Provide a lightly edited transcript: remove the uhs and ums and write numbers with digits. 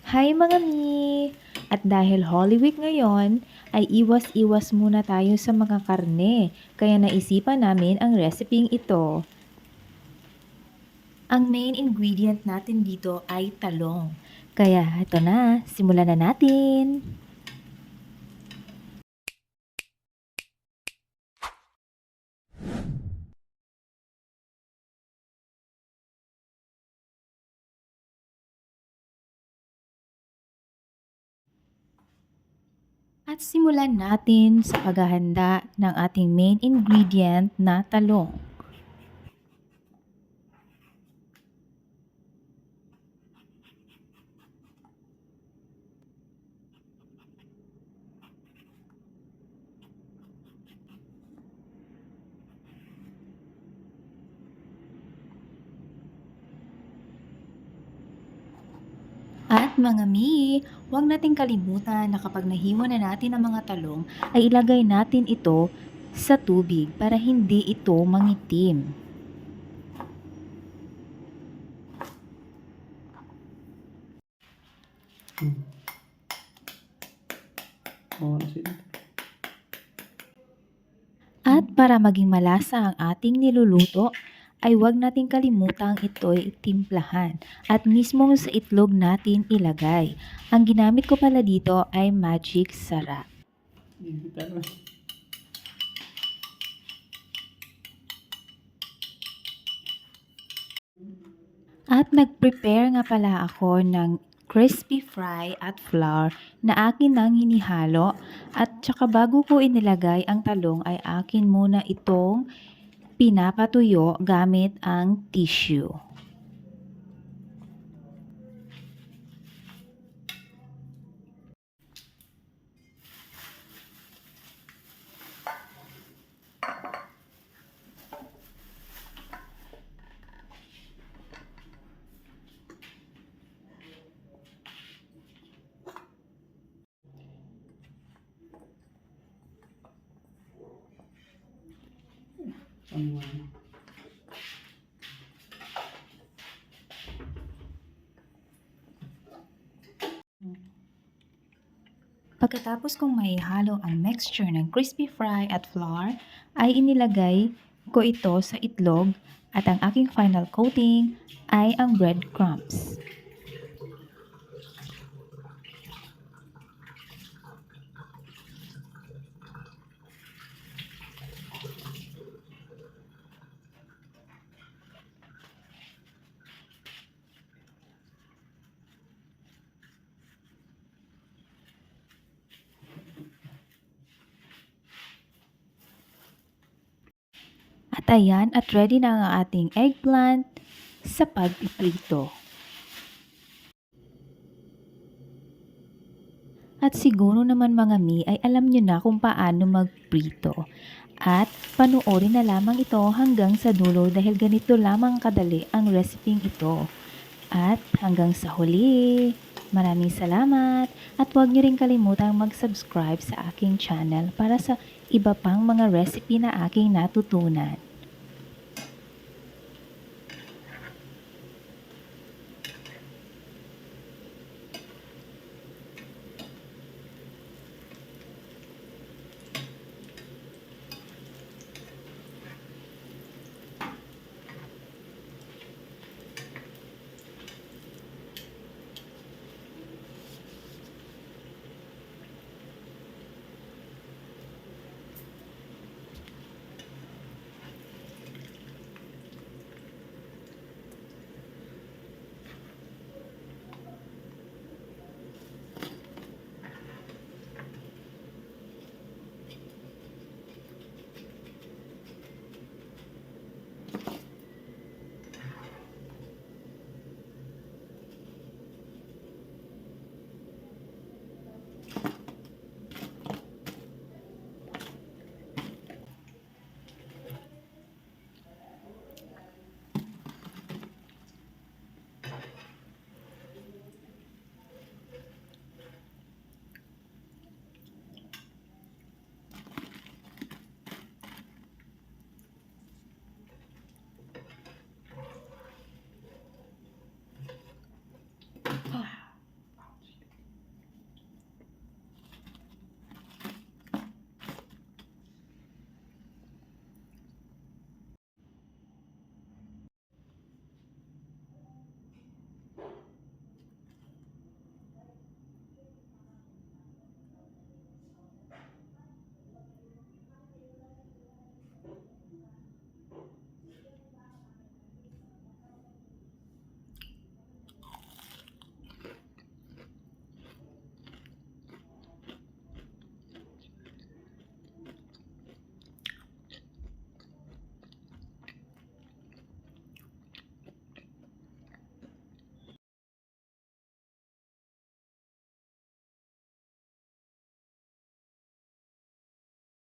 Hi mga mi! At dahil Holy Week ngayon, ay iwas-iwas muna tayo sa mga karne, kaya naisipan namin ang reseping ito. Ang main ingredient natin dito ay talong. Kaya ito na, simulan na natin! At simulan natin sa paghahanda ng ating main ingredient na talong. At mga mi, huwag nating kalimutan na kapag nahiwa na natin ang mga talong, ay ilagay natin ito sa tubig para hindi ito mangitim. At para maging malasa ang ating niluluto, ay huwag nating kalimutang ito'y timplahan at mismo sa itlog natin ilagay. Ang ginamit ko pala dito ay Magic Sarap. At nag-prepare nga pala ako ng crispy fry at flour na akin nang hinihalo at tsaka bago ko inilagay ang talong ay akin muna itong pinapatuyo gamit ang tissue. Pagkatapos kong maihalo ang mixture ng crispy fry at flour, ay inilagay ko ito sa itlog at ang aking final coating ay ang breadcrumbs. At ayan, at ready na ang ating eggplant sa pagpiprito. At siguro naman mga mi ay alam nyo na kung paano magprito. At panoorin na lamang ito hanggang sa dulo dahil ganito lamang kadali ang reseping ito. At hanggang sa huli, maraming salamat at huwag niyo rin kalimutang mag-subscribe sa aking channel para sa iba pang mga recipe na aking natutunan.